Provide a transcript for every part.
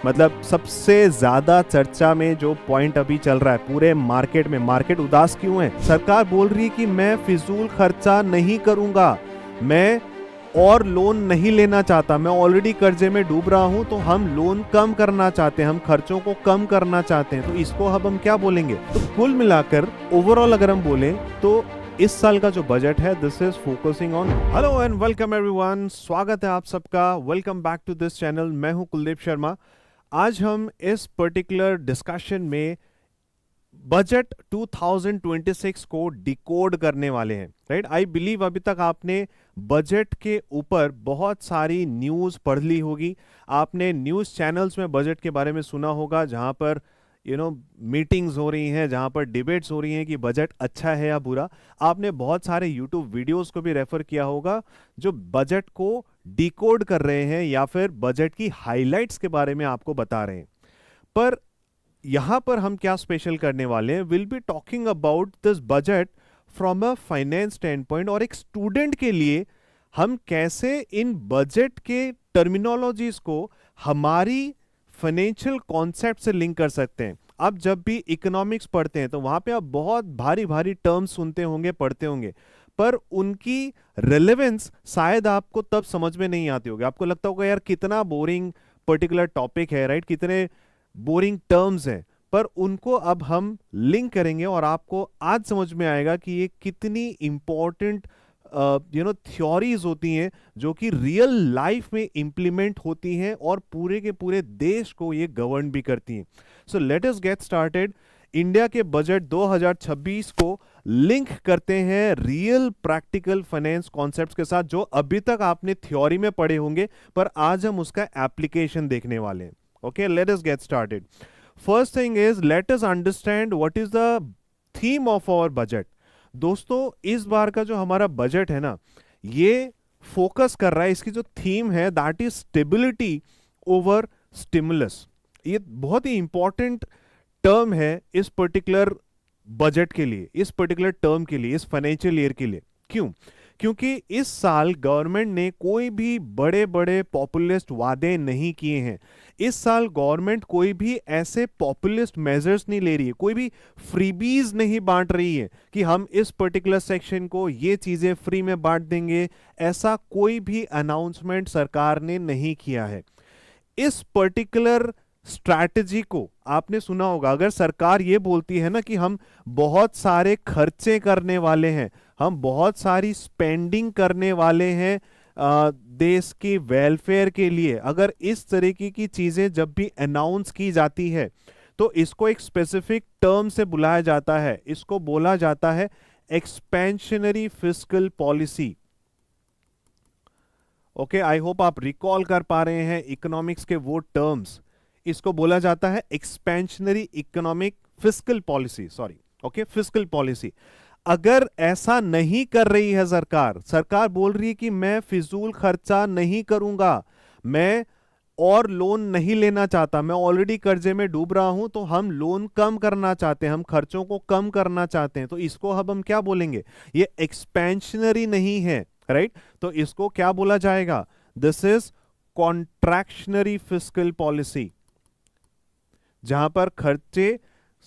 मतलब सबसे ज्यादा चर्चा में जो पॉइंट अभी चल रहा है पूरे मार्केट में, मार्केट उदास क्यों है? सरकार बोल रही है कि मैं फिजूल खर्चा नहीं करूंगा, मैं और लोन नहीं लेना चाहता, मैं ऑलरेडी कर्जे में डूब रहा हूं, तो हम लोन कम करना चाहते हैं, हम खर्चों को कम करना चाहते हैं। तो इसको अब हम क्या बोलेंगे? तो कुल मिलाकर ओवरऑल अगर हम बोले तो इस साल का जो बजट है, this is focusing on. Hello and welcome everyone, स्वागत है आप सबका, welcome back to this channel. मैं हूं कुलदीप शर्मा। आज हम इस पर्टिकुलर डिस्कशन में बजट 2026 को डिकोड करने वाले हैं, राइट? आई बिलीव अभी तक आपने बजट के ऊपर बहुत सारी न्यूज़ पढ़ ली होगी, आपने न्यूज़ चैनल्स में बजट के बारे में सुना होगा, जहां पर मीटिंग्स हो रही हैं, जहां पर डिबेट्स हो रही हैं कि बजट अच्छा है या बुरा। आपने बहुत सारे यूट्यूब वीडियोस को भी रेफर किया होगा जो बजट को डिकोड कर रहे हैं या फिर बजट की हाइलाइट्स के बारे में आपको बता रहे हैं। पर यहां पर हम क्या स्पेशल करने वाले हैं, will be talking about this budget from a finance stand point, और एक स्टूडेंट के लिए हम कैसे इन बजट के टर्मिनोलॉजीज को हमारी फाइनेंशियल कॉन्सेप्ट से लिंक कर सकते हैं। आप जब भी इकोनॉमिक्स पढ़ते हैं तो वहां पे आप बहुत भारी भारी टर्म्स सुनते होंगे, पढ़ते होंगे, पर उनकी रिलेवेंस शायद आपको तब समझ में नहीं आती होगी। आपको लगता होगा यार कितना बोरिंग पर्टिकुलर टॉपिक है, राइट? कितने बोरिंग टर्म्स हैं। पर उनको अब हम लिंक करेंगे और आपको आज समझ में आएगा कि ये कितनी इंपॉर्टेंट थ्योरीज होती हैं जो कि रियल लाइफ में इंप्लीमेंट होती हैं और पूरे के पूरे देश को ये गवर्न भी करती हैं। So let us get started. India के बजट 2026 को लिंक करते हैं रियल प्रैक्टिकल फाइनेंस कॉन्सेप्ट्स के साथ, जो अभी तक आपने थ्योरी में पढ़े होंगे, पर आज हम उसका एप्लीकेशन देखने वाले हैं। Okay, let us get started. First thing is, let us understand what is the theme of our budget. दोस्तों, इस बार का जो हमारा बजट है ना, ये फोकस कर रहा है, इसकी जो थीम है that is stability over stimulus. ये बहुत ही इंपॉर्टेंट टर्म है इस पर्टिकुलर बजट के लिए, इस पर्टिकुलर टर्म के लिए, इस फाइनेंशियल ईयर के लिए। क्यों? क्योंकि इस साल गवर्नमेंट ने कोई भी बड़े बड़े पॉपुलिस्ट वादे नहीं किए हैं। इस साल गवर्नमेंट कोई भी ऐसे पॉपुलिस्ट मेजर्स नहीं ले रही है, कोई भी फ्रीबीज नहीं बांट रही है कि हम इस पर्टिकुलर सेक्शन को ये चीजें फ्री में बांट देंगे। ऐसा कोई भी अनाउंसमेंट सरकार ने नहीं किया है। इस पर्टिकुलर स्ट्रैटेजी को आपने सुना होगा, अगर सरकार ये बोलती है ना कि हम बहुत सारे खर्चे करने वाले हैं, हम बहुत सारी स्पेंडिंग करने वाले हैं देश की वेलफेयर के लिए, अगर इस तरीके की चीजें जब भी अनाउंस की जाती है तो इसको एक स्पेसिफिक टर्म से बुलाया जाता है, इसको बोला जाता है expansionary fiscal policy. Okay, I hope आप रिकॉल कर पा रहे हैं इकोनॉमिक्स के वो टर्म्स। इसको बोला जाता है expansionary economic fiscal policy, sorry, okay, fiscal policy. अगर ऐसा नहीं कर रही है सरकार, सरकार बोल रही है कि मैं फिजूल खर्चा नहीं करूंगा, मैं और लोन नहीं लेना चाहता, मैं ऑलरेडी कर्जे में डूब रहा हूं, तो हम लोन कम करना चाहते हैं, हम खर्चों को कम करना चाहते हैं, तो इसको अब हम क्या बोलेंगे? ये एक्सपेंशनरी नहीं है, राइट? तो इसको क्या बोला जाएगा? This is contractionary fiscal policy, जहां पर खर्चे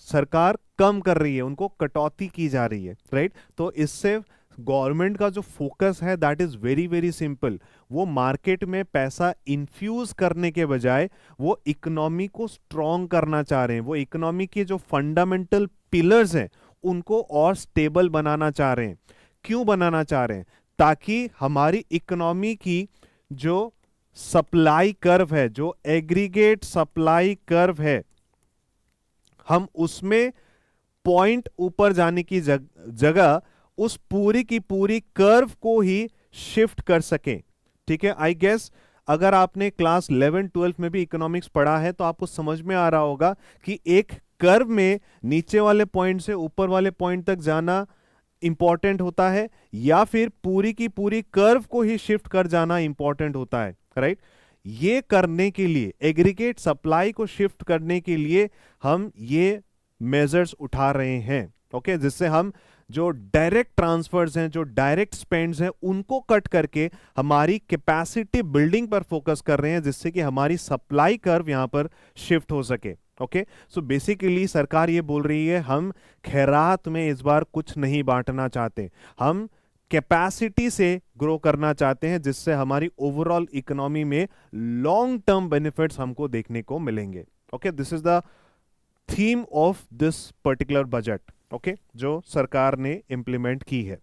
सरकार कम कर रही है, उनको कटौती की जा रही है, राइट? तो इससे गवर्नमेंट का जो फोकस है that is very very simple. वो मार्केट में पैसा इन्फ्यूज करने के बजाय वो इकोनॉमी को स्ट्रॉन्ग करना चाह रहे हैं, वो इकोनॉमी के जो फंडामेंटल पिलर्स हैं उनको और स्टेबल बनाना चाह रहे हैं। क्यों बनाना चाह रहे हैं? ताकि हमारी इकोनॉमी की जो सप्लाई कर्व है, जो एग्रीगेट सप्लाई कर्व है, हम उसमें पॉइंट ऊपर जाने की जगह उस पूरी की पूरी कर्व को ही शिफ्ट कर सकें। ठीक है, आई गेस अगर आपने क्लास 11-12 में भी इकोनॉमिक्स पढ़ा है तो आपको समझ में आ रहा होगा कि एक कर्व में नीचे वाले पॉइंट से ऊपर वाले पॉइंट तक जाना इंपॉर्टेंट होता है, या फिर पूरी की पूरी कर्व को ही शिफ्ट कर जाना इंपॉर्टेंट होता है, राइट? ये करने के लिए, एग्रीगेट सप्लाई को शिफ्ट करने के लिए हम ये मेजर्स उठा रहे हैं, ओके, जिससे हम जो डायरेक्ट ट्रांसफर्स हैं, जो डायरेक्ट स्पेंड्स हैं, उनको कट करके हमारी कैपेसिटी बिल्डिंग पर फोकस कर रहे हैं, जिससे कि हमारी सप्लाई कर्व यहां पर शिफ्ट हो सके। ओके, सो बेसिकली सरकार ये बोल रही है हम खैरात में इस बार कुछ नहीं बांटना चाहते, हम कैपेसिटी से ग्रो करना चाहते हैं, जिससे हमारी ओवरऑल इकोनॉमी में लॉन्ग टर्म बेनिफिट्स हमको देखने को मिलेंगे। Okay, this is the theme of this particular budget, okay, जो सरकार ने इंप्लीमेंट की है।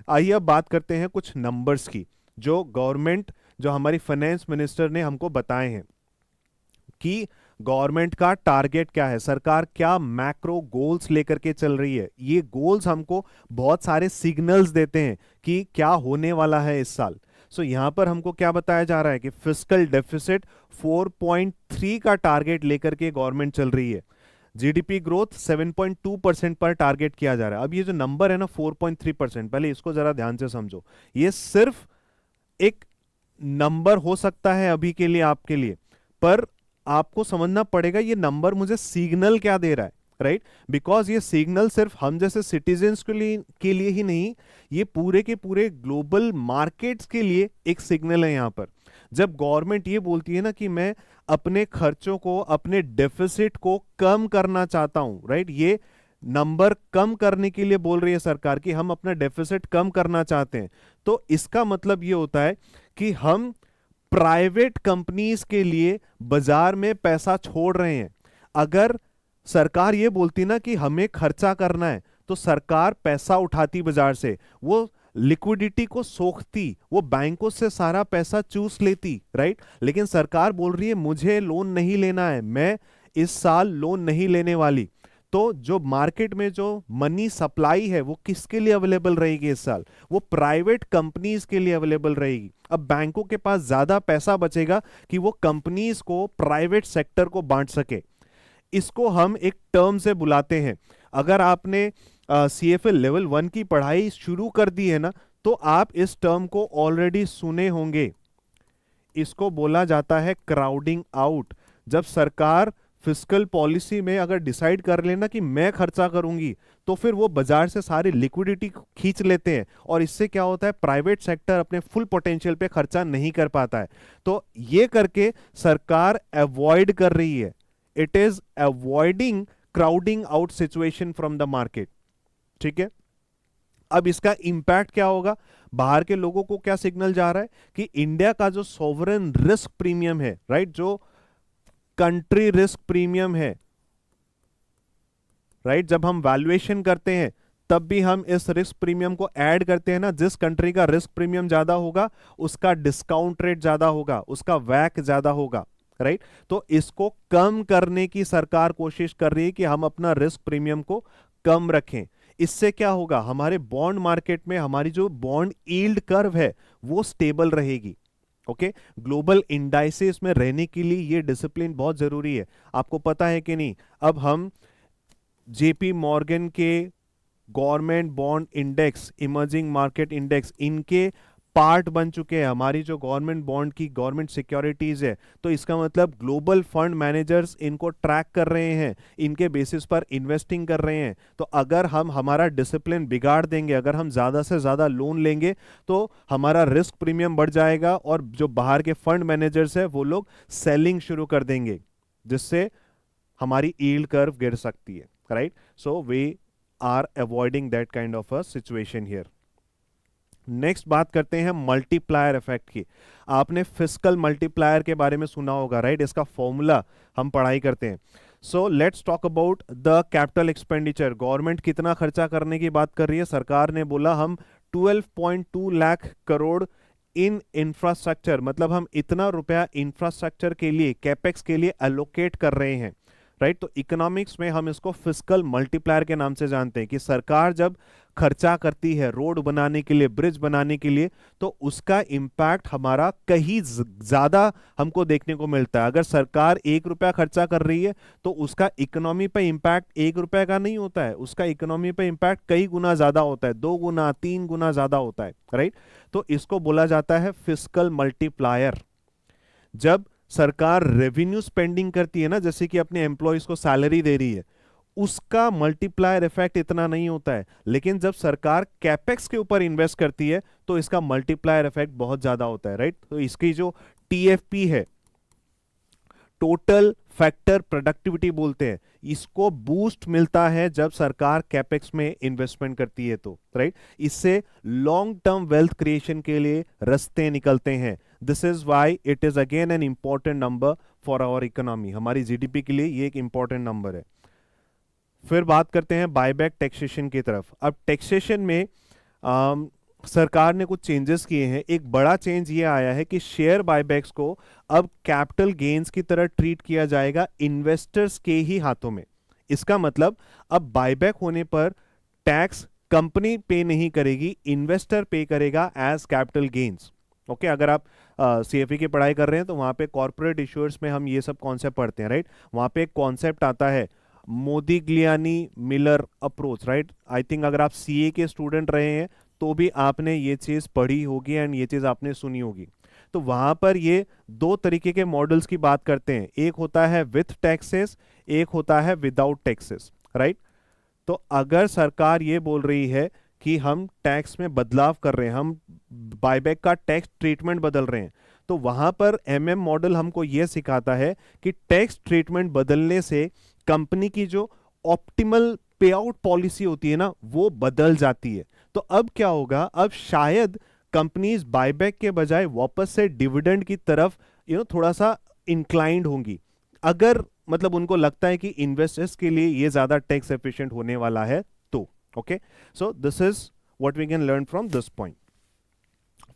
आइए अब बात करते हैं कुछ नंबर्स की, जो गवर्नमेंट, जो हमारी फाइनेंस मिनिस्टर ने हमको बताए हैं कि गवर्नमेंट का टारगेट क्या है, सरकार क्या मैक्रो गोल्स लेकर के चल रही है। ये गोल्स हमको बहुत सारे सिग्नल्स देते हैं कि क्या होने वाला है इस साल। सो यहां पर हमको क्या बताया जा रहा है कि फिस्कल डेफिसिट 4.3 का टारगेट लेकर के गवर्नमेंट चल रही है, जीडीपी ग्रोथ 7.2% पर टारगेट किया जा रहा है। अब ये जो नंबर है ना 4.3%, पहले इसको जरा ध्यान से समझो, ये सिर्फ एक नंबर हो सकता है अभी के लिए आपके लिए, पर आपको समझना पड़ेगा ये नंबर मुझे सिग्नल क्या दे रहा है, राइट? बिकॉज ये सिग्नल सिर्फ हम जैसे सिटीजन्स के लिए ही नहीं, ये पूरे के पूरे ग्लोबल मार्केट्स के लिए एक सिग्नल है। यहां पर जब गवर्नमेंट ये बोलती है ना कि मैं अपने खर्चों को, अपने डेफिसिट को कम करना चाहता हूं, राइट, ये नंबर कम करने के लिए बोल रही है सरकार कि हम अपना डेफिसिट कम करना चाहते हैं, तो इसका मतलब ये होता है कि हम प्राइवेट कंपनीज के लिए बाजार में पैसा छोड़ रहे हैं। अगर सरकार ये बोलती ना कि हमें खर्चा करना है, तो सरकार पैसा उठाती बाजार से, वो लिक्विडिटी को सोखती, वो बैंकों से सारा पैसा चूस लेती, राइट? लेकिन सरकार बोल रही है मुझे लोन नहीं लेना है, मैं इस साल लोन नहीं लेने वाली। तो जो मार्केट में जो मनी सप्लाई है वो किसके लिए अवेलेबल रहेगी इस साल? वो प्राइवेट कंपनीज के लिए अवेलेबल रहेगी। अब बैंकों के पास ज्यादा पैसा बचेगा कि वो कंपनीज को, प्राइवेट सेक्टर को बांट सके। इसको हम एक टर्म से बुलाते हैं, अगर आपने CFA लेवल 1 की पढ़ाई शुरू कर दी है ना, तो आप इस टर्म को ऑलरेडी सुने होंगे। इसको बोला जाता है क्राउडिंग आउट। जब सरकार फिस्कल पॉलिसी में अगर डिसाइड कर लेना कि मैं खर्चा करूंगी, तो फिर वो बाजार से सारी लिक्विडिटी खींच लेते हैं, और इससे क्या होता है, प्राइवेट सेक्टर अपने फुल पोटेंशियल पे खर्चा नहीं कर पाता है। तो ये करके सरकार अवॉइड कर रही है, it is avoiding crowding out situation from the market. ठीक है, अब इसका इंपैक्ट क्या होगा, बाहर के लोगों को क्या सिग्नल जा रहा है कि इंडिया का जो सॉवरेन रिस्क प्रीमियम है, राइट, जो कंट्री रिस्क प्रीमियम है, राइट, जब हम वैल्यूएशन करते हैं तब भी हम इस रिस्क प्रीमियम को ऐड करते हैं ना, जिस कंट्री का रिस्क प्रीमियम ज्यादा होगा उसका डिस्काउंट रेट ज्यादा होगा, उसका वैक ज्यादा होगा, राइट? तो इसको कम करने की सरकार कोशिश कर रही है कि हम अपना रिस्क प्रीमियम को कम रखें। इससे क्या होगा, हमारे बॉन्ड मार्केट में हमारी जो बॉन्ड यील्ड कर्व है वो स्टेबल रहेगी। ओके, ग्लोबल इंडाइसेस में रहने के लिए ये डिसिप्लिन बहुत जरूरी है। आपको पता है कि नहीं, अब हम JP मॉर्गन के government bond index, emerging market index, इनके पार्ट बन चुके हैं। हमारी जो गवर्नमेंट बॉन्ड की गवर्नमेंट सिक्योरिटीज है, तो इसका मतलब ग्लोबल फंड मैनेजर्स इनको ट्रैक कर रहे हैं, इनके बेसिस पर इन्वेस्टिंग कर रहे हैं। तो अगर हम हमारा डिसिप्लिन बिगाड़ देंगे, अगर हम ज्यादा से ज्यादा लोन लेंगे, तो हमारा रिस्क प्रीमियम बढ़ जाएगा, और जो बाहर के फंड मैनेजर्स है वो लोग सेलिंग शुरू कर देंगे, जिससे हमारी यील्ड कर्व गिर सकती है, right? So we are avoiding that kind of a situation here. Next बात करते हैं मल्टीप्लायर इफेक्ट की। आपने फिस्कल मल्टीप्लायर के बारे में सुना होगा, राइट? इसका फॉर्मूला हम पढ़ाई करते हैं। So let's talk about the capital expenditure. Government कितना खर्चा करने की बात कर रही है? सरकार ने बोला हम 12.2 लाख करोड़ इन इंफ्रास्ट्रक्चर, मतलब हम इतना रुपया इंफ्रास्ट्रक्चर के लिए, कैपेक्स के लिए एलोकेट कर रहे हैं, राइट? तो इकोनॉमिक्स में हम इसको फिस्कल मल्टीप्लायर के नाम से जानते हैं कि सरकार जब खर्चा करती है रोड बनाने के लिए, ब्रिज बनाने के लिए, तो उसका इंपैक्ट हमारा कहीं ज्यादा हमको देखने को मिलता है। अगर सरकार 1 रुपया खर्चा कर रही है तो उसका इकोनॉमी पे इंपैक्ट 1 रुपए का नहीं होता है, उसका इकोनॉमी पे इंपैक्ट कई गुना ज्यादा होता है, 2 गुना 3 गुना ज्यादा होता है, राइट? तो इसको बोला जाता है फिस्कल मल्टीप्लायर। जब सरकार रेवेन्यू स्पेंडिंग करती है ना, जैसे कि अपने एम्प्लॉयज को सैलरी दे रही है, उसका मल्टीप्लायर इफेक्ट इतना नहीं होता है, लेकिन जब सरकार कैपेक्स के ऊपर इन्वेस्ट करती है तो इसका मल्टीप्लायर इफेक्ट बहुत ज्यादा होता है, राइट। तो इसकी जो टीएफपी है, टोटल फैक्टर प्रोडक्टिविटी बोलते हैं, इसको बूस्ट मिलता है जब सरकार कैपेक्स में इन्वेस्टमेंट करती है तो, राइट। इससे लॉन्ग टर्म वेल्थ क्रिएशन के लिए रास्ते निकलते हैं। This is why it is again an important number for our economy. हमारी जीडीपी के लिए ये एक इंपॉर्टेंट नंबर है। फिर बात करते हैं बायबैक टैक्सेशन की तरफ। अब टैक्सेशन में सरकार ने कुछ चेंजेस किए हैं। एक बड़ा चेंज ये आया है कि शेयर बायबैक्स को अब कैपिटल गेन्स की तरह ट्रीट किया जाएगा इन्वेस्टर्स के ही हाथों में। इसका मतलब अब बायबैक होने पर टैक्स कंपनी पे नहीं करेगी, इन्वेस्टर पे करेगा एज कैपिटल गेन्स। ओके, अगर आप सीएफए की पढ़ाई कर रहे हैं तो वहां पे कॉर्पोरेट इश्यूर्स में हम ये सब कॉन्सेप्ट पढ़ते हैं, राइट। वहां पे एक कॉन्सेप्ट आता है मोदिग्लियानी Miller approach, right. I think अगर आप सीए के स्टूडेंट रहे हैं तो भी आपने ये चीज पढ़ी होगी एंड ये चीज आपने सुनी होगी। तो वहां पर ये दो तरीके के मॉडल्स की बात करते हैं, एक होता है विथ टैक्सेस, एक होता है विदाउट टैक्सेस, राइट। तो अगर सरकार ये बोल रही है कि हम टैक्स में बदलाव कर रहे हैं, हम बायबैक का टैक्स ट्रीटमेंट बदल रहे हैं, तो वहां पर एमएम मॉडल हमको यह सिखाता है कि टैक्स ट्रीटमेंट बदलने से कंपनी की जो ऑप्टिमल पे आउट पॉलिसी होती है ना, वो बदल जाती है। तो अब क्या होगा, अब शायद कंपनीज बायबैक के बजाय वापस से डिविडेंड की तरफ थोड़ा सा इंक्लाइंड होंगी, अगर मतलब उनको लगता है कि इन्वेस्टर्स के लिए ये ज्यादा टैक्स एफिशिएंट होने वाला है तो। Okay, so this is what we can learn from this point.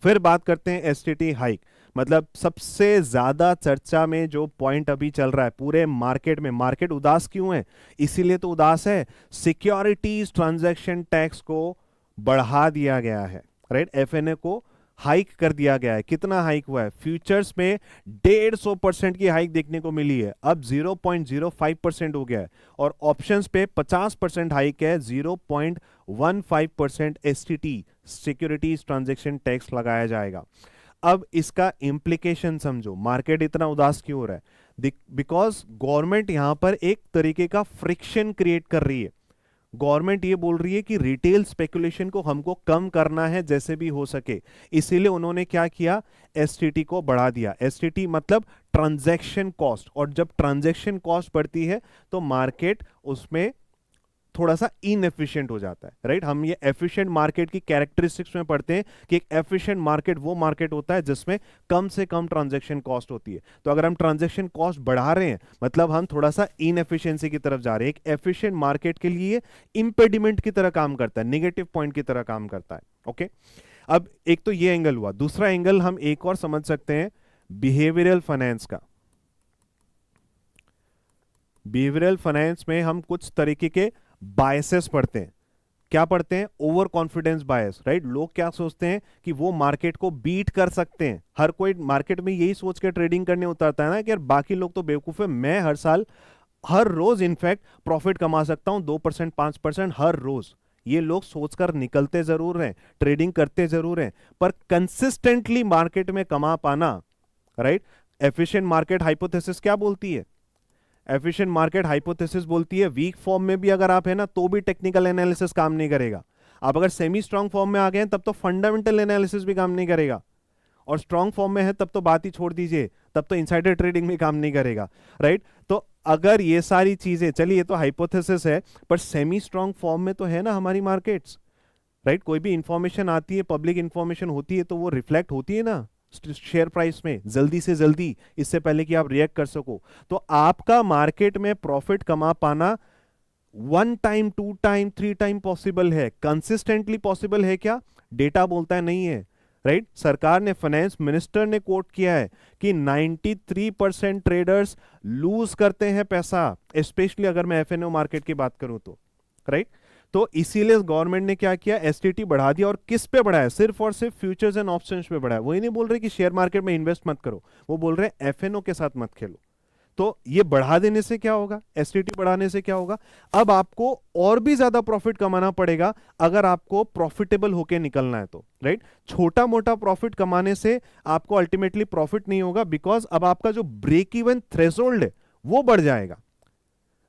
फिर बात करते हैं एसटीटी हाइक। मतलब सबसे ज्यादा चर्चा में जो पॉइंट अभी चल रहा है पूरे मार्केट में, मार्केट उदास क्यों है, इसीलिए तो उदास है, सिक्योरिटीज ट्रांजैक्शन टैक्स को बढ़ा दिया गया है, राइट। एफएनए को हाइक कर दिया गया है। कितना हाइक हुआ है? फ्यूचर्स में 150% की हाइक देखने को मिली है, अब 0.05% हो गया है, और ऑप्शंस पे 50% हाइक है, 0.15% एसटीटी सिक्योरिटीज ट्रांजैक्शन टैक्स लगाया जाएगा। अब इसका इंप्लीकेशन समझो, मार्केट इतना उदास क्यों हो रहा है? बिकॉज गवर्नमेंट यहां पर एक तरीके का फ्रिक्शन क्रिएट कर रही है। गवर्नमेंट ये बोल रही है कि रिटेल स्पेकुलेशन को हमको कम करना है जैसे भी हो सके, इसीलिए उन्होंने क्या किया, एसटीटी को बढ़ा दिया। एसटीटी मतलब ट्रांजैक्शन कॉस्ट, और जब ट्रांजैक्शन कॉस्ट बढ़ती है तो मार्केट उसमें थोड़ा सा इनएफिशिएंट हो जाता है, राइट। हम ये एफिशिएंट मार्केट की कैरेक्टरिस्टिक्स में पढ़ते हैं कि एक एफिशिएंट मार्केट वो मार्केट होता है जिसमें कम से कम ट्रांजैक्शन कॉस्ट होती है। तो अगर हम ट्रांजैक्शन कॉस्ट बढ़ा रहे हैं मतलब हम थोड़ा सा इनएफिशिएंसी की तरफ जा रहे हैं। एक एफिशिएंट मार्केट के लिए इंपेडिमेंट की तरह काम करता है, नेगेटिव पॉइंट की तरह काम करता है। ओके, अब एक तो ये एंगल हुआ, दूसरा एंगल हम एक और समझ सकते हैं बिहेवियरल फाइनेंस का। बिहेवियरल फाइनेंस में हम कुछ तरीके के बायसेस पढ़ते हैं। क्या पढ़ते हैं? ओवर कॉन्फिडेंस बायस, राइट। लोग क्या सोचते हैं कि वो मार्केट को बीट कर सकते हैं। हर कोई मार्केट में यही सोच के ट्रेडिंग करने उतरता है ना कि यार बाकी लोग तो बेवकूफ है, मैं हर साल हर रोज इनफैक्ट प्रॉफिट कमा सकता हूं 2% 5% हर रोज। ये लोग सोचकर निकलते जरूर हैं, ट्रेडिंग करते जरूर हैं, पर कंसिस्टेंटली मार्केट में कमा पाना, राइट। एफिशिएंट मार्केट हाइपोथेसिस क्या बोलती है? एफिशिएंट मार्केट हाइपोथेसिस बोलती है वीक फॉर्म में भी अगर आप है ना तो भी टेक्निकल एनालिसिस काम नहीं करेगा। आप अगर सेमी स्ट्रांग फॉर्म में आ गए हैं तब तो फंडामेंटल एनालिसिस भी काम नहीं करेगा, और स्ट्रांग फॉर्म में है तब तो बात ही छोड़ दीजिए, तब तो इनसाइडर ट्रेडिंग भी काम नहीं करेगा, राइट। तो अगर ये सारी चीजें, चलिए ये तो हाइपोथेसिस है, पर सेमी स्ट्रांग फॉर्म में तो है ना हमारी मार्केट्स, राइट। कोई भी इंफॉर्मेशन आती है, पब्लिक इंफॉर्मेशन होती है, तो वो रिफ्लेक्ट होती है ना शेयर प्राइस में जल्दी से जल्दी, इससे पहले कि आप रिएक्ट कर सको। तो आपका मार्केट में प्रॉफिट कमा पाना 1 टाइम 2 टाइम 3 टाइम पॉसिबल है, कंसिस्टेंटली पॉसिबल है क्या? डेटा बोलता है नहीं है, राइट। सरकार ने, फाइनेंस मिनिस्टर ने कोट किया है कि 93% ट्रेडर्स लूज करते हैं पैसा, स्पेशली अगर मैं एफएनओ मार्केट की बात करूं तो, राइट। तो इसीलिए गवर्नमेंट ने क्या किया, एसटीटी बढ़ा दिया। और किस पे बढ़ाया? सिर्फ और सिर्फ फ्यूचर्स एंड ऑप्शंस पे बढ़ाया। वही नहीं बोल रहे कि शेयर मार्केट में इन्वेस्ट मत करो, वो बोल रहे हैं एफएनओ के साथ मत खेलो। तो ये बढ़ा देने से क्या होगा, एसटीटी बढ़ाने से क्या होगा, अब आपको और भी ज्यादा प्रॉफिट कमाना पड़ेगा अगर आपको प्रॉफिटेबल होके निकलना है तो, राइट। छोटा मोटा प्रॉफिट कमाने से आपको अल्टीमेटली प्रॉफिट नहीं होगा, बिकॉज अब आपका जो ब्रेक इवन थ्रेशोल्ड है वो बढ़ जाएगा,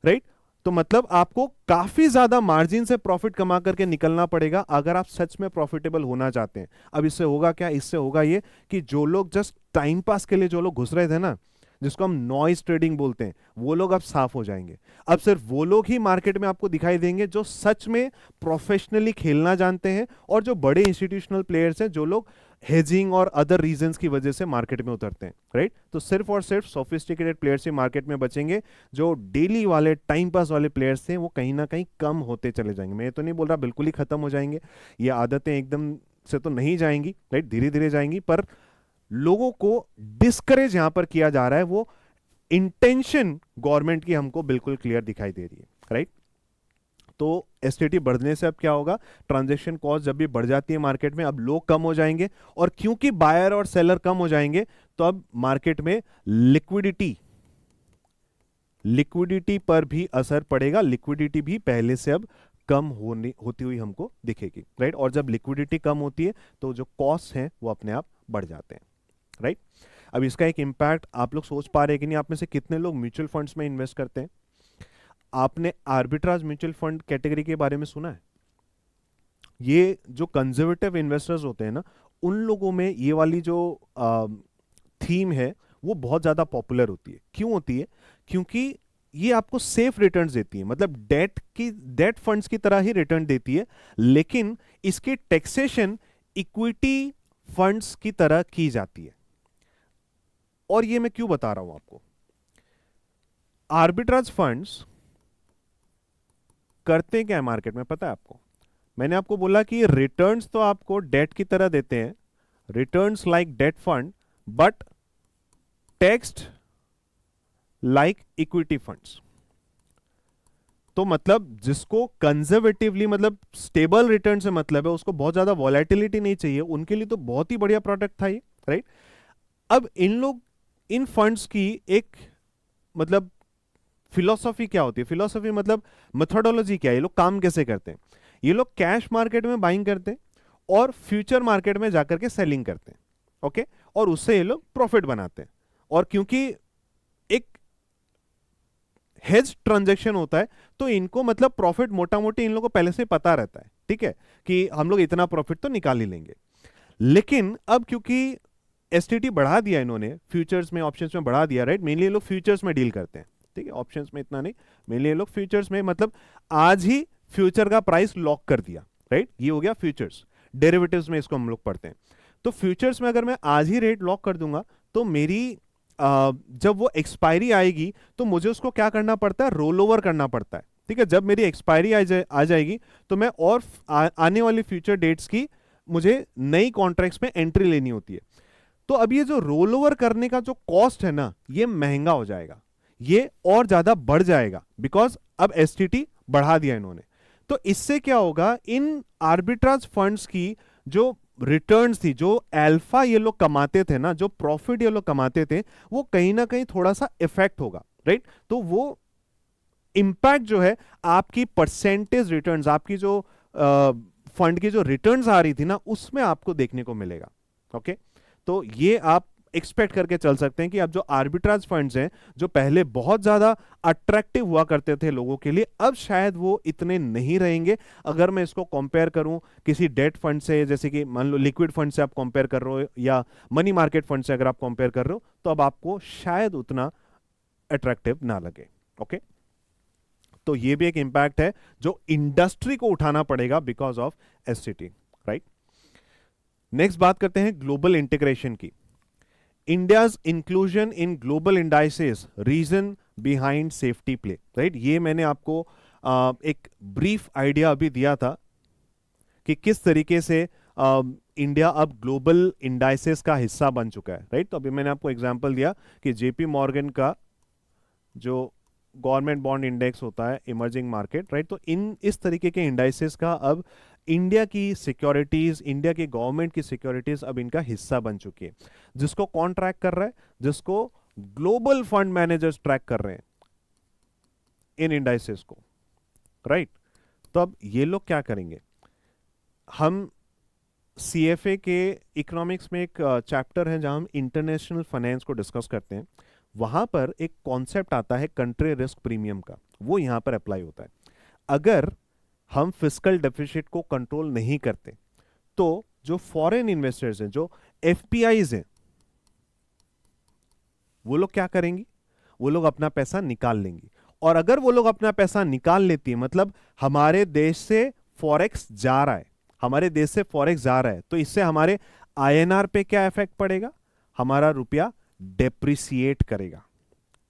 राइट। तो मतलब आपको काफी ज्यादा मार्जिन से प्रॉफिट कमा करके निकलना पड़ेगा अगर आप सच में प्रॉफिटेबल होना चाहते हैं। अब इससे होगा क्या, इससे होगा ये कि जो लोग जस्ट टाइम पास के लिए जो लोग घुस रहे थे ना, जिसको हम नॉइज ट्रेडिंग बोलते हैं, वो लोग अब साफ हो जाएंगे। अब सिर्फ वो लोग ही मार्केट में आपको दिखाई देंगे जो सच में प्रोफेशनली खेलना जानते हैं, और जो बड़े इंस्टीट्यूशनल प्लेयर्स हैं जो लोग हेजिंग और अदर रीजंस की वजह से मार्केट में उतरते हैं, राइट। तो सिर्फ और सिर्फ सोफिस्टिकेटेड प्लेयर्स ही मार्केट में बचेंगे। जो डेली वाले टाइम पास वाले प्लेयर्स थे वो कहीं ना कहीं कम होते चले जाएंगे। मैं तो नहीं बोल रहा बिल्कुल ही खत्म हो जाएंगे, ये आदतें एकदम से तो नहीं जाएंगी, राइट, धीरे धीरे जाएंगी, पर लोगों को डिस्करेज यहां पर किया जा रहा है। वो इंटेंशन गवर्नमेंट की हमको बिल्कुल क्लियर दिखाई दे रही है, राइट। तो एसटीटी बढ़ने से अब क्या होगा, ट्रांजैक्शन कॉस्ट जब भी बढ़ जाती है मार्केट में, अब लोग कम हो जाएंगे, और क्योंकि बायर और सेलर कम हो जाएंगे तो अब मार्केट में लिक्विडिटी पर भी असर पड़ेगा। लिक्विडिटी भी पहले से अब कम होती हुई हमको दिखेगी, राइट। और जब लिक्विडिटी कम होती है तो जो कॉस्ट हैं वो अपने आप बढ़ जाते हैं, राइट। अब इसका एक इंपैक्ट आप लोग सोच पा रहे हैं कि नहीं, आप में से कितने लोग म्यूचुअल फंड्स में इन्वेस्ट करते हैं? आपने आर्बिट्राज म्यूचुअल फंड कैटेगरी के बारे में सुना है? ये जो कंजर्वेटिव इन्वेस्टर्स होते हैं ना, उन लोगों में ये वाली जो थीम है वो बहुत ज्यादा पॉपुलर होती है। क्यों होती है? क्योंकि ये आपको सेफ रिटर्न्स देती है, मतलब डेट फंड्स की तरह ही रिटर्न देती है, लेकिन इसकी टैक्सेशन इक्विटी फंड्स की तरह की जाती है। और ये मैं क्यों बता रहा हूं आपको, आर्बिट्राज फंड्स करते क्या है मार्केट में पता है आपको? मैंने आपको बोला कि रिटर्न्स तो आपको डेट की तरह देते हैं, returns like debt fund, but taxed like equity funds. तो मतलब जिसको कंजर्वेटिवली मतलब स्टेबल रिटर्न से मतलब है, उसको बहुत ज्यादा वॉलेटिलिटी नहीं चाहिए, उनके लिए तो बहुत ही बढ़िया प्रोडक्ट था ये, राइट। अब इन फंड्स की एक मतलब फिलॉसफी क्या होती है, फिलॉसफी मतलब मेथोडोलॉजी क्या है, ये लोग काम कैसे करते हैं? ये लोग कैश मार्केट में बाइंग करते हैं और फ्यूचर मार्केट में जाकर के सेलिंग करते हैं, ओके, और उससे ये लोग प्रॉफिट बनाते हैं। और क्योंकि एक हेज ट्रांजैक्शन होता है तो इनको मतलब प्रॉफिट मोटा मोटी इन लोगों को पहले से पता रहता है, ठीक है, कि हम लोग इतना प्रॉफिट तो निकाल ही लेंगे। लेकिन अब क्योंकि एसटीटी बढ़ा दिया इन्होंने, फ्यूचर्स में ऑप्शंस में बढ़ा दिया, राइट, मेनली ये लोग फ्यूचर्स में डील करते हैं, ठीक है, ऑप्शंस में इतना नहीं, मेनली ये लोग फ्यूचर्स में, मतलब आज ही फ्यूचर का प्राइस लॉक कर दिया, राइट, ये हो गया फ्यूचर्स। डेरिवेटिव्स में इसको हम लोग पढ़ते हैं। तो फ्यूचर्स में अगर मैं आज ही रेट लॉक कर दूंगा तो मेरी जब वो एक्सपायरी आएगी तो मुझे उसको क्या करना पड़ता है, रोल ओवर करना पड़ता है, ठीक है। जब मेरी एक्सपायरी आ जाएगी तो मैं और आने वाली फ्यूचर डेट्स की मुझे नई कॉन्ट्रैक्ट्स में एंट्री लेनी होती है। तो अब ये जो रोल ओवर करने का जो कॉस्ट है ना, ये महंगा हो जाएगा, ये और ज्यादा बढ़ जाएगा, बिकॉज अब एसटीटी बढ़ा दिया इन्होंने। तो इससे क्या होगा, इन आर्बिट्राज फंड्स की जो रिटर्न्स थी, जो अल्फा ये लोग कमाते थे ना, जो प्रॉफिट ये लोग कमाते थे, वो कहीं ना कहीं थोड़ा सा इफेक्ट होगा, राइट। तो वो इंपैक्ट जो है आपकी परसेंटेज रिटर्न्स, आपकी जो फंड की जो रिटर्न्स आ रही थी ना, उसमें आपको देखने को मिलेगा, ओके। तो ये आप एक्सपेक्ट करके चल सकते हैं कि अब जो आर्बिट्राज फंड्स हैं, जो पहले बहुत ज्यादा अट्रैक्टिव हुआ करते थे लोगों के लिए, अब शायद वो इतने नहीं रहेंगे। अगर मैं इसको कंपेयर करूं किसी डेट फंड से, जैसे कि मान लो लिक्विड फंड से आप कंपेयर कर रहे हो या मनी मार्केट फंड से अगर आप कंपेयर कर रहे हो, तो अब आपको शायद उतना अट्रैक्टिव ना लगे, ओके। तो ये भी एक इंपैक्ट है जो इंडस्ट्री को उठाना पड़ेगा because of STT, right. Next बात करते हैं ग्लोबल इंटीग्रेशन की। India's inclusion in global indices, reason behind safety play, right. ये मैंने आपको एक ब्रीफ आइडिया अभी दिया था कि किस तरीके से इंडिया अब ग्लोबल इंडाइसेस का हिस्सा बन चुका है, राइट। तो अभी मैंने आपको एग्जांपल दिया कि जेपी मॉर्गन का जो गवर्नमेंट बॉन्ड इंडेक्स होता है इमर्जिंग मार्केट, राइट, तो इस तरीके के इंडाइसेस का अब इंडिया की सिक्योरिटीज, इंडिया की गवर्नमेंट की सिक्योरिटीज अब इनका हिस्सा बन चुकी है। जिसको कौन ट्रैक कर रहा है? जिसको ग्लोबल फंड मैनेजर्स ट्रैक कर रहे हैं इन इंडाइसेस को, राइट। तो अब ये लोग क्या करेंगे, हम सीएफए के इकोनॉमिक्स में एक चैप्टर है जहां हम इंटरनेशनल फाइनेंस को डिस्कस करते हैं, वहां पर एक कॉन्सेप्ट आता है कंट्री रिस्क प्रीमियम का, वो यहां पर अप्लाई होता है। अगर हम फिस्कल डेफिसिट को कंट्रोल नहीं करते तो जो फॉरेन इन्वेस्टर्स हैं, जो एफपीआईज हैं, वो लोग क्या करेंगी? वो लोग अपना पैसा निकाल लेंगी। और अगर वो लोग अपना पैसा निकाल लेती है, मतलब हमारे देश से फॉरेक्स जा रहा है, हमारे देश से फॉरेक्स जा रहा है, तो इससे हमारे आईएनआर पे क्या इफेक्ट पड़ेगा? हमारा रुपया डेप्रिसिएट करेगा,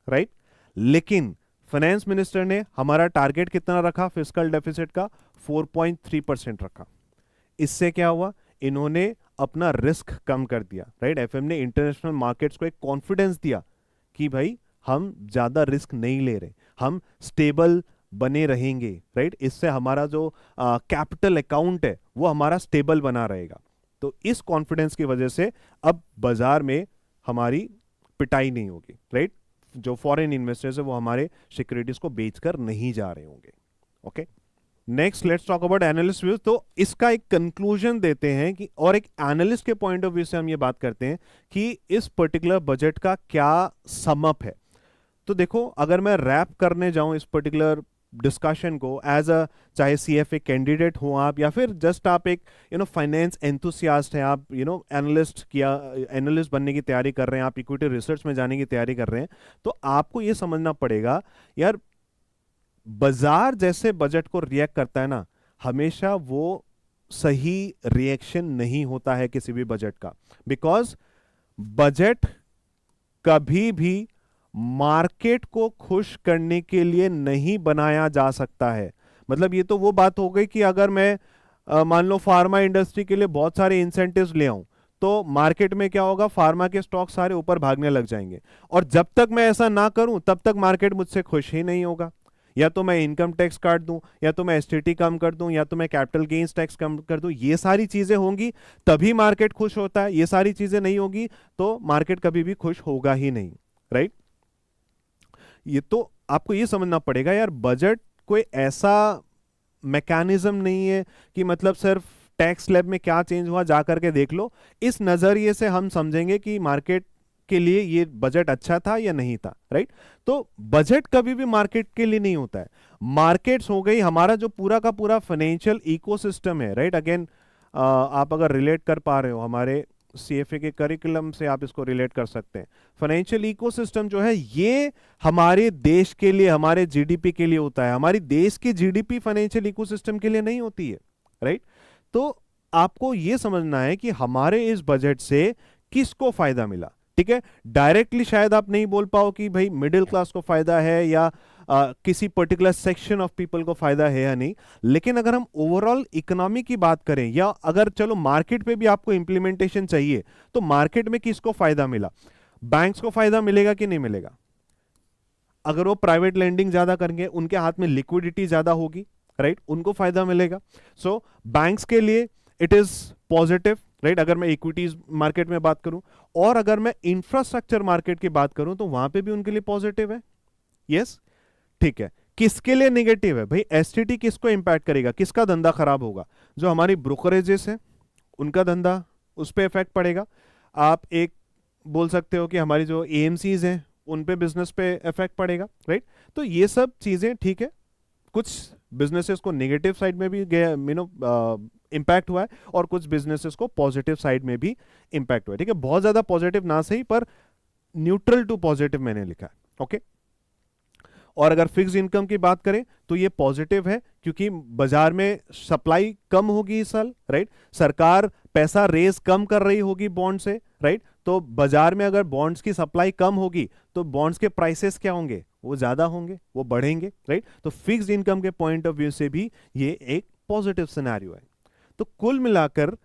राइट? लेकिन फाइनेंस मिनिस्टर ने हमारा टारगेट कितना रखा फिस्कल डेफिसिट का? 4.3% रखा। इससे क्या हुआ? इन्होंने अपना रिस्क कम कर दिया, राइट? एफएम ने इंटरनेशनल मार्केट्स को एक कॉन्फिडेंस दिया कि भाई हम ज्यादा रिस्क नहीं ले रहे, हम स्टेबल बने रहेंगे, राइट? इससे हमारा जो कैपिटल अकाउंट है वो हमारा स्टेबल बना रहेगा। तो इस कॉन्फिडेंस की वजह से अब बाजार में हमारी पिटाई नहीं होगी, राइट? जो फॉरेन इन्वेस्टर्स है वो हमारे सिक्योरिटीज को बेचकर नहीं जा रहे होंगे। Okay, next let's talk about analyst views. तो इसका एक कंक्लूजन देते हैं कि, और एक एनालिस्ट के पॉइंट ऑफ व्यू से हम ये बात करते हैं कि इस पर्टिकुलर बजट का क्या सम अप है। तो देखो, अगर मैं रैप करने जाऊं इस पर्टिकुलर डिस्कशन को एज अ, चाहे सीएफए कैंडिडेट हो आप, या फिर जस्ट आप एक फाइनेंस एंथुसियास्ट हैं, आप एनालिस्ट बनने की तैयारी कर रहे हैं, आप इक्विटी रिसर्च में जाने की तैयारी कर रहे हैं, तो आपको ये समझना पड़ेगा यार, बाजार जैसे बजट को रिएक्ट करता है ना, हमेशा वो सही रिएक्शन नहीं होता है किसी भी बजट का। बिकॉज बजट कभी भी मार्केट को खुश करने के लिए नहीं बनाया जा सकता है। मतलब ये तो वो बात हो गई कि अगर मैं मान लो फार्मा इंडस्ट्री के लिए बहुत सारे इंसेंटिव्स ले आऊं, तो मार्केट में क्या होगा? फार्मा के स्टॉक सारे ऊपर भागने लग जाएंगे। और जब तक मैं ऐसा ना करूं तब तक मार्केट मुझसे खुश ही नहीं होगा। या तो मैं इनकम टैक्स काट दूं, या तो मैं एसटीटी कम कर दूं, या तो मैं कैपिटल गेन्स टैक्स कम कर दूं। ये सारी चीजें होंगी तभी मार्केट खुश होता है। ये सारी चीजें नहीं होगी तो मार्केट कभी भी खुश होगा ही नहीं, राइट? ये तो आपको ये समझना पड़ेगा यार, बजट कोई ऐसा मैकेनिज्म नहीं है कि मतलब सिर्फ टैक्स स्लैब में क्या चेंज हुआ जा करके देख लो। इस नजरिए से हम समझेंगे कि मार्केट के लिए ये बजट अच्छा था या नहीं था, राइट? तो बजट कभी भी मार्केट के लिए नहीं होता है। मार्केट्स हो गई हमारा जो पूरा का पूरा फाइनेंशियल इकोसिस्टम है, राइट? अगेन आप अगर रिलेट कर पा रहे हो हमारे सीएफए के करिकुलम से, आप इसको रिलेट कर सकते हैं। फाइनेंशियल इकोसिस्टम जो है ये हमारे देश के लिए, हमारे जीडीपी के लिए होता है। हमारी देश की जीडीपी फाइनेंशियल इकोसिस्टम के लिए नहीं होती है, राइट? तो आपको यह समझना है कि हमारे इस बजट से किसको फायदा मिला। ठीक है, डायरेक्टली शायद आप नहीं बोल पाओ कि भाई मिडिल क्लास को फायदा है या किसी पर्टिकुलर सेक्शन ऑफ पीपल को फायदा है या नहीं, लेकिन अगर हम ओवरऑल इकोनॉमी की बात करें, या अगर चलो मार्केट पे भी आपको इंप्लीमेंटेशन चाहिए, तो मार्केट में किसको फायदा मिला? बैंक्स को फायदा मिलेगा कि नहीं मिलेगा? अगर वो प्राइवेट लेंडिंग ज्यादा करेंगे, उनके हाथ में लिक्विडिटी ज्यादा होगी, राइट? उनको फायदा मिलेगा। सो बैंक्स के लिए इट इज पॉजिटिव, राइट? अगर मैं इक्विटीज मार्केट में बात करूं, और अगर मैं इंफ्रास्ट्रक्चर मार्केट की बात करूं तो वहां पे भी उनके लिए पॉजिटिव है। यस, ठीक है। किसके लिए नेगेटिव है भाई? एसटीटी किसको इंपैक्ट करेगा? किसका धंधा खराब होगा? जो हमारी ब्रोकरेजेस है उनका धंधा, उस पर इफेक्ट पड़ेगा। आप एक बोल सकते हो कि हमारी जो एएमसीज हैं उन पे बिजनेस पे इफेक्ट पड़ेगा, राइट? तो ये सब चीजें ठीक है, कुछ बिजनेसेस को नेगेटिव साइड में भी इंपैक्ट हुआ है, और कुछ बिजनेसेस को पॉजिटिव साइड में भी इंपैक्ट हुआ है। ठीक है, बहुत ज्यादा पॉजिटिव ना सही, पर न्यूट्रल टू पॉजिटिव मैंने लिखा है। ओके, और अगर फिक्स इनकम की बात करें तो ये पॉजिटिव है, क्योंकि बाजार में सप्लाई कम होगी इस साल, राइट? सरकार पैसा रेज कम कर रही होगी बॉन्ड से, राइट? तो बाजार में अगर बॉन्ड्स की सप्लाई कम होगी तो बॉन्ड्स के प्राइसेस क्या होंगे? वो ज्यादा होंगे, वो बढ़ेंगे, राइट? तो फिक्स्ड इनकम के पॉइंट ऑफ व्यू से भी ये एक पॉजिटिव सिनेरियो है। तो कुल मिलाकर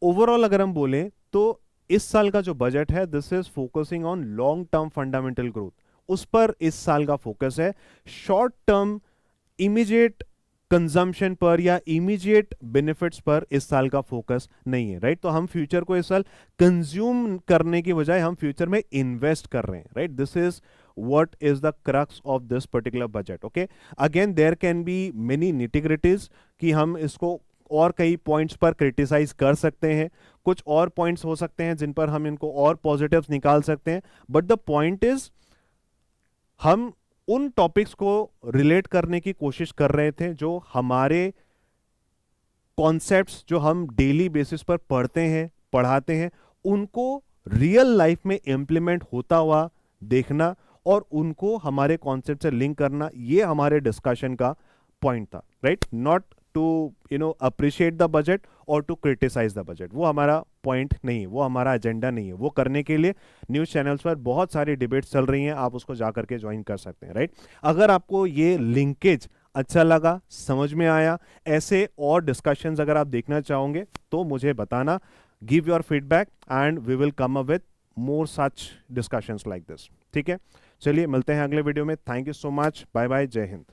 ओवरऑल अगर हम बोलें तो इस साल का जो बजट है, this is focusing on long term fundamental growth, उस पर इस साल का फोकस है। शॉर्ट टर्म इमीडिएट कंजम्पशन पर या इमीडिएट बेनिफिट्स पर इस साल का फोकस नहीं है, राइट? तो हम फ्यूचर को इस साल कंज्यूम करने की बजाय हम फ्यूचर में इन्वेस्ट कर रहे हैं, right? This is what is the crux of this particular budget. okay, again there can be many nitty-gritties कि हम इसको और कई पॉइंट्स पर क्रिटिसाइज कर सकते हैं, कुछ और पॉइंट्स हो सकते हैं जिन पर हम इनको और पॉजिटिव्स निकाल सकते हैं, बट द पॉइंट इज हम उन टॉपिक्स को रिलेट करने की कोशिश कर रहे थे जो हमारे कॉन्सेप्ट्स जो हम डेली बेसिस पर पढ़ते हैं, पढ़ाते हैं, उनको रियल लाइफ में इंप्लीमेंट होता हुआ देखना और उनको हमारे कॉन्सेप्ट से लिंक करना, ये हमारे डिस्कशन का पॉइंट था, right? Not to appreciate the budget और टू क्रिटिसाइज द बजट, वो हमारा पॉइंट नहीं, वो हमारा एजेंडा नहीं है। वो करने के लिए न्यूज़ चैनल्स पर बहुत सारी डिबेट्स चल रही हैं, आप उसको जा करके ज्वाइन कर सकते हैं, राइट? अगर आपको ये लिंकेज अच्छा लगा, समझ में आया, ऐसे और डिस्कशंस अगर आप देखना चाहोगे तो मुझे बताना, give your feedback and we will come up with more such discussions like this. ठीक है, चलिए मिलते हैं अगले वीडियो में। Thank you so much, bye bye, जय हिंद।